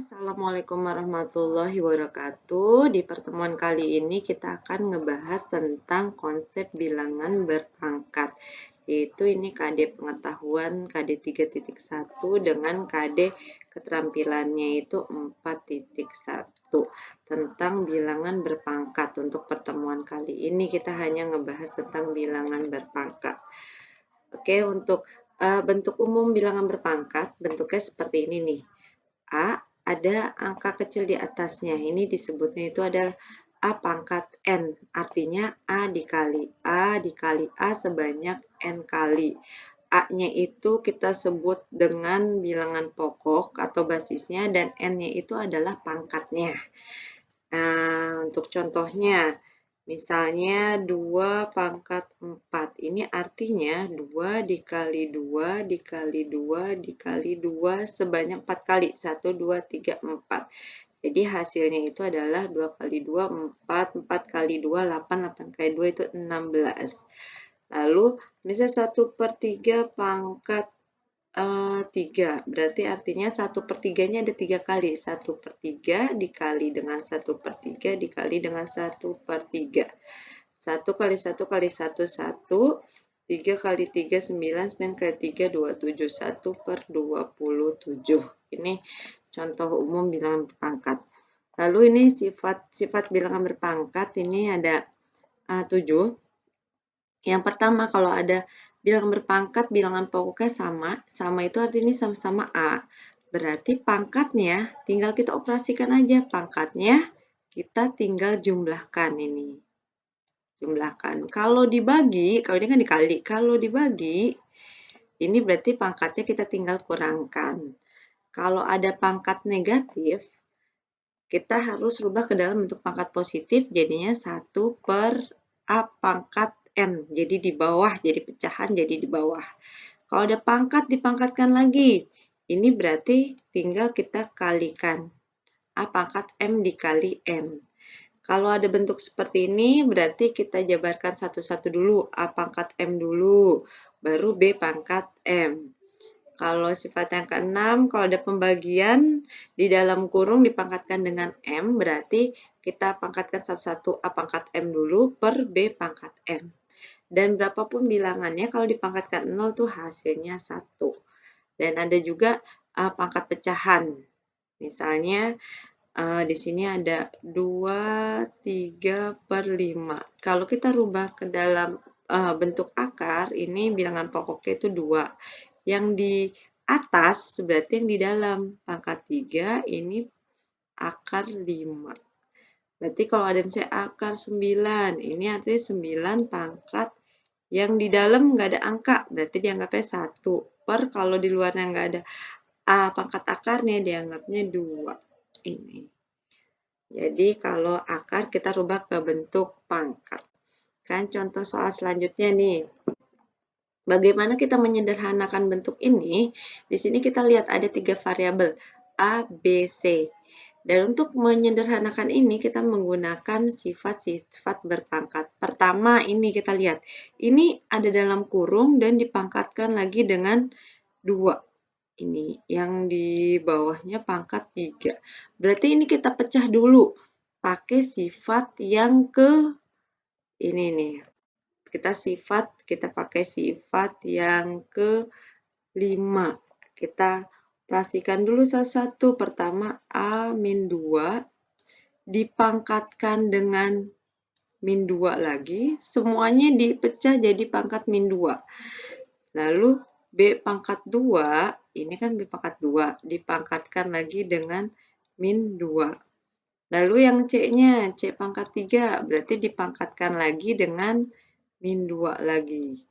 Assalamualaikum warahmatullahi wabarakatuh. Di pertemuan kali ini kita akan ngebahas tentang konsep bilangan berpangkat. Yaitu ini KD pengetahuan KD 3.1 dengan KD keterampilannya itu 4.1 tentang bilangan berpangkat. Untuk pertemuan kali ini kita hanya ngebahas tentang bilangan berpangkat. Oke, untuk bentuk umum bilangan berpangkat bentuknya seperti ini nih. A, ada angka kecil di atasnya. Ini disebutnya itu adalah A pangkat N. Artinya A dikali A sebanyak N kali. A-nya itu kita sebut dengan bilangan pokok atau basisnya dan N-nya itu adalah pangkatnya. Nah, untuk contohnya, misalnya 2 pangkat 4. Ini artinya 2 dikali 2 dikali 2 dikali 2 sebanyak 4 kali. 1, 2, 3, 4. Jadi hasilnya itu adalah 2 kali 2, 4. 4 kali 2, 8. 8 kali 2 itu 16. Lalu, misalnya 1/3 pangkat 3. Berarti artinya 1/3-nya ada 3 kali. 1/3 dikali dengan 1/3 dikali dengan 1/3. 1 kali 1 kali 1, 1. 3 kali 3, 9. 9 kali 3, 27. 1/27. Ini contoh umum bilangan berpangkat. Lalu ini sifat bilangan berpangkat ini ada 7. Yang pertama, kalau ada bilangan berpangkat, bilangan pokoknya sama itu artinya sama-sama A. Berarti pangkatnya tinggal kita operasikan aja. Pangkatnya kita tinggal jumlahkan ini. Jumlahkan. Kalau dibagi, kalau ini kan dikali. Kalau dibagi, ini berarti pangkatnya kita tinggal kurangkan. Kalau ada pangkat negatif, kita harus rubah ke dalam bentuk pangkat positif, jadinya 1/A pangkat N. Jadi di bawah, jadi pecahan jadi di bawah. Kalau ada pangkat, dipangkatkan lagi. Ini berarti tinggal kita kalikan. A pangkat M dikali N. Kalau ada bentuk seperti ini, berarti kita jabarkan satu-satu dulu. A pangkat M dulu, baru B pangkat M. Kalau sifat yang keenam, kalau ada pembagian di dalam kurung dipangkatkan dengan M, berarti kita pangkatkan satu-satu A pangkat M dulu per B pangkat M. Dan berapapun bilangannya, kalau dipangkatkan 0 tuh hasilnya 1. Dan ada juga pangkat pecahan. Misalnya di sini ada 2, 3/5. Kalau kita rubah ke dalam bentuk akar, ini bilangan pokoknya itu 2. Yang di atas berarti yang di dalam. Pangkat 3 ini akar 5. Berarti kalau ada misalnya akar 9, ini artinya 9 pangkat yang di dalam nggak ada angka, berarti dianggapnya 1. Per kalau di luarnya nggak ada pangkat akarnya, dianggapnya 2. Ini. Jadi kalau akar kita rubah ke bentuk pangkat. Kan contoh soal selanjutnya nih. Bagaimana kita menyederhanakan bentuk ini? Di sini kita lihat ada 3 variabel, A, B, C. Dan untuk menyederhanakan ini kita menggunakan sifat-sifat berpangkat. Pertama ini kita lihat, ini ada dalam kurung dan dipangkatkan lagi dengan 2. Ini yang di bawahnya pangkat 3. Berarti ini kita pecah dulu pakai sifat yang ke ini nih. Kita pakai sifat yang ke-5. Kita operasikan dulu satu-satu. Pertama A-2 dipangkatkan dengan min 2 lagi. Semuanya dipecah jadi pangkat min 2. Lalu B pangkat 2, ini kan B pangkat 2, dipangkatkan lagi dengan min 2. Lalu yang C-nya, C pangkat 3, berarti dipangkatkan lagi dengan min 2 lagi.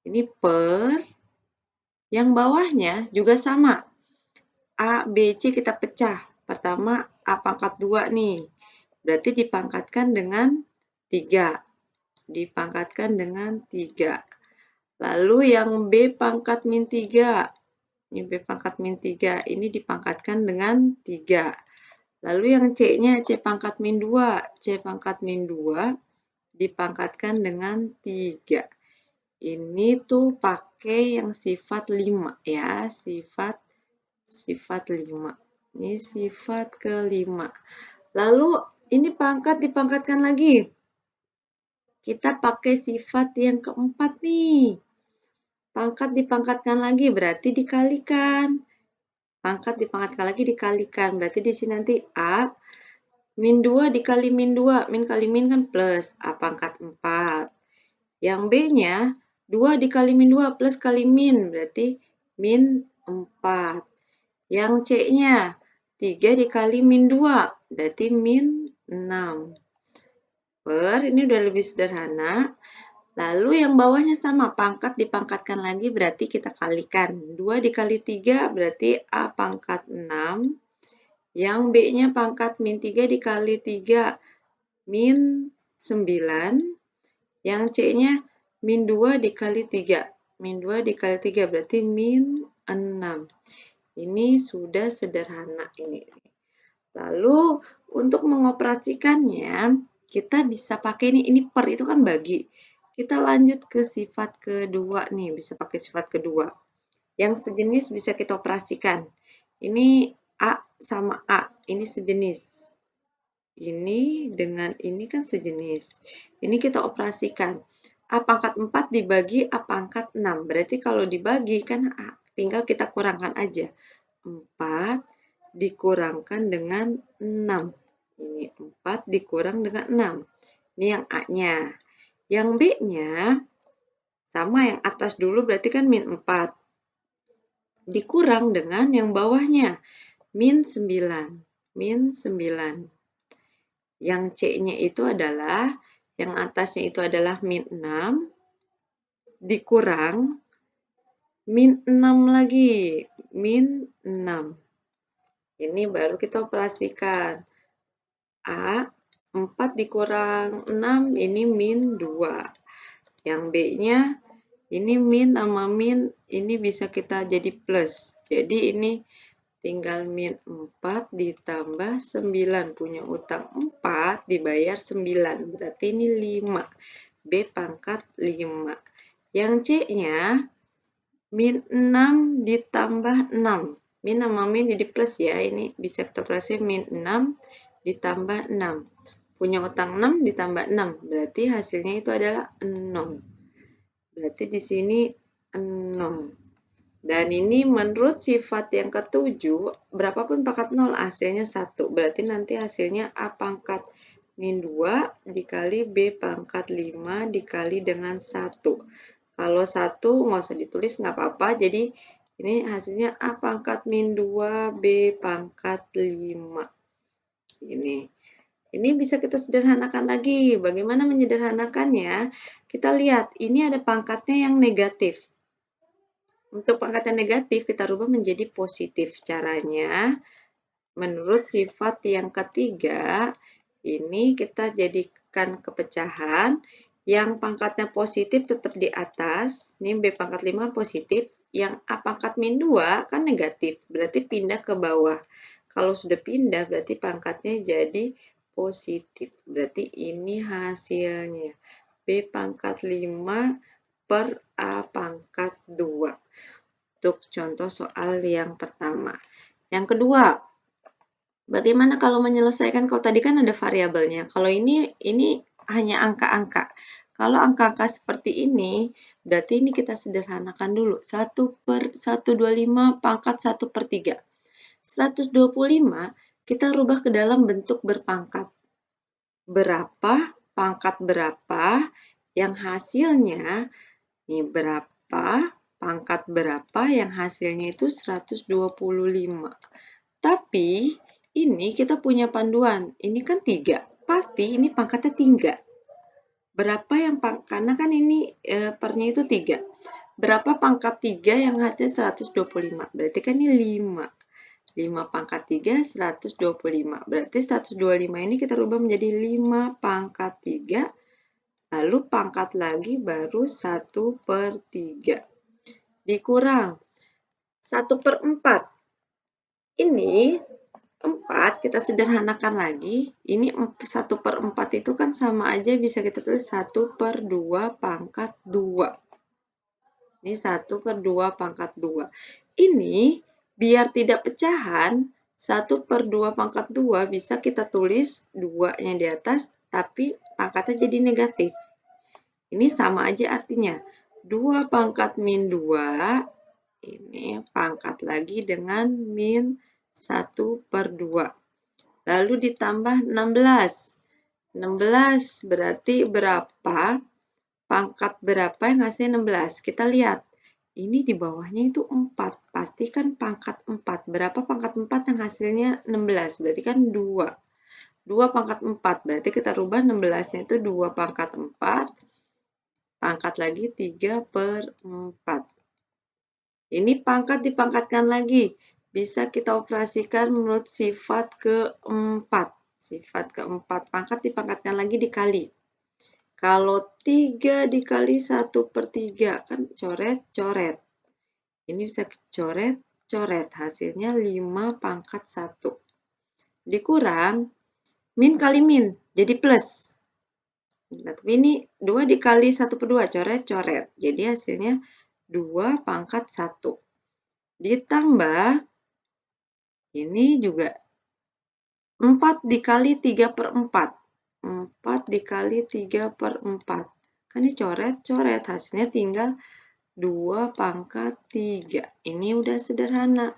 Ini per yang bawahnya juga sama. A, B, C kita pecah. Pertama A pangkat 2 nih. Berarti dipangkatkan dengan 3. Dipangkatkan dengan 3. Lalu yang B pangkat min 3. Ini B pangkat min 3. Ini dipangkatkan dengan 3. Lalu yang C-nya C pangkat min 2. C pangkat min 2 dipangkatkan dengan 3. Ini tuh pakai yang sifat 5 ya, sifat 5. Ini sifat kelima. Lalu ini pangkat dipangkatkan lagi. Kita pakai sifat yang keempat nih. Pangkat dipangkatkan lagi berarti dikalikan. Pangkat dipangkatkan lagi dikalikan. Berarti di sini nanti A min 2 dikali min 2. Min kali min kan plus. A pangkat 4. Yang B-nya 2 dikali min 2 plus kali min. Berarti min 4. Yang C-nya 3 dikali min 2. Berarti min 6. Ini udah lebih sederhana. Lalu yang bawahnya sama, pangkat dipangkatkan lagi berarti kita kalikan. 2 dikali 3 berarti A pangkat 6. Yang B-nya pangkat min 3 dikali 3, min 9. Yang C-nya min 2 dikali 3. Min 2 dikali 3 berarti min 6. Ini sudah sederhana ini. Lalu untuk mengoperasikannya, kita bisa pakai ini per itu kan bagi. Kita lanjut ke sifat kedua nih, bisa pakai sifat kedua. Yang sejenis bisa kita operasikan. Ini A sama A, ini sejenis. Ini dengan ini kan sejenis. Ini kita operasikan. A pangkat 4 dibagi A pangkat 6. Berarti kalau dibagi kan A, tinggal kita kurangkan aja. 4 dikurangkan dengan 6. Ini 4 dikurang dengan 6. Ini yang A-nya. Yang B-nya sama yang atas dulu berarti kan min 4. Dikurang dengan yang bawahnya. Min 9. Min 9. Yang C-nya itu adalah, yang atasnya itu adalah min 6. Dikurang min 6 lagi. Min 6. Ini baru kita operasikan. A, 4 dikurang 6, ini min 2. Yang B-nya, ini min sama min, ini bisa kita jadi plus. Jadi ini tinggal min 4 ditambah 9. Punya utang 4 dibayar 9. Berarti ini 5. B pangkat 5. Yang C-nya, min 6 ditambah 6. Min sama min jadi plus ya. Ini bisa kita operasi min 6 ditambah 6. Punya utang 6 ditambah 6. Berarti hasilnya itu adalah 0. Berarti di sini 0. Dan ini menurut sifat yang ketujuh, berapapun pangkat 0 hasilnya 1. Berarti nanti hasilnya A pangkat min 2 dikali B pangkat 5 dikali dengan 1. Kalau 1 nggak usah ditulis, nggak apa-apa. Jadi ini hasilnya A pangkat min 2 B pangkat 5. Ini bisa kita sederhanakan lagi. Bagaimana menyederhanakannya? Kita lihat, ini ada pangkatnya yang negatif. Untuk pangkat yang negatif, kita rubah menjadi positif. Caranya, menurut sifat yang ketiga, ini kita jadikan kepecahan. Yang pangkatnya positif tetap di atas. Ini B pangkat 5 positif. Yang A pangkat min 2 kan negatif. Berarti pindah ke bawah. Kalau sudah pindah, berarti pangkatnya jadi positif. Berarti ini hasilnya. B pangkat 5 per A pangkat 2. Untuk contoh soal yang pertama. Yang kedua, bagaimana kalau menyelesaikan? Kalau tadi kan ada variabelnya. Kalau ini hanya angka-angka. Kalau angka-angka seperti ini, berarti ini kita sederhanakan dulu. 1/125 pangkat 1/3. 125 kita rubah ke dalam bentuk berpangkat. Berapa pangkat berapa yang hasilnya, ini berapa pangkat berapa yang hasilnya itu 125. Tapi ini kita punya panduan, ini kan 3, pasti ini pangkatnya 3. Berapa yang karena kan ini pernya itu 3. Berapa pangkat 3 yang hasil 125? Berarti kan ini 5. 5 pangkat 3, 125. Berarti 125 ini kita rubah menjadi 5 pangkat 3. Lalu pangkat lagi baru 1/3. Dikurang 1/4. Ini 4 kita sederhanakan lagi. Ini 1/4 itu kan sama aja bisa kita tulis 1/2 pangkat 2. Ini 1/2 pangkat 2. Ini biar tidak pecahan, 1/2 pangkat 2 bisa kita tulis 2-nya di atas, tapi pangkatnya jadi negatif. Ini sama aja artinya. 2 pangkat min 2, ini pangkat lagi dengan min 1/2. Lalu ditambah 16. 16 berarti berapa? Pangkat berapa yang ngasih 16? Kita lihat. Ini di bawahnya itu 4. Pastikan pangkat 4. Berapa pangkat 4 yang hasilnya 16? Berarti kan 2. 2 pangkat 4. Berarti kita rubah 16-nya itu 2 pangkat 4. Pangkat lagi 3/4. Ini pangkat dipangkatkan lagi. Bisa kita operasikan menurut sifat keempat. Sifat keempat. Pangkat dipangkatkan lagi dikali. Kalau 3 dikali 1/3, kan coret-coret. Ini bisa coret-coret. Hasilnya 5 pangkat 1. Dikurang, min kali min, jadi plus. Nah, tapi ini 2 dikali 1/2, coret-coret. Jadi hasilnya 2 pangkat 1. Ditambah, ini juga 4 dikali 3/4. 4 dikali 3/4. Kan ini coret-coret, hasilnya tinggal 2 pangkat 3. Ini udah sederhana.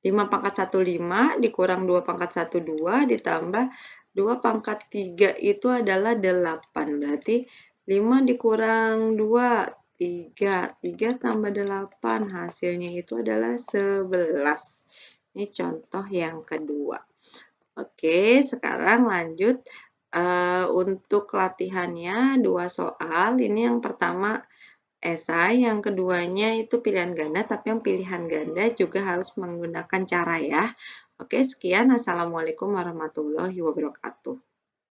5 pangkat 1, 5, dikurang 2 pangkat 1, 2, ditambah 2 pangkat 3 itu adalah 8. Berarti 5 dikurang 2, 3. 3 tambah 8, hasilnya itu adalah 11. Ini contoh yang kedua. Oke, sekarang lanjut untuk latihannya 2 soal. Ini yang pertama esai, yang keduanya itu pilihan ganda, tapi yang pilihan ganda juga harus menggunakan cara ya. Oke, sekian. Assalamualaikum warahmatullahi wabarakatuh.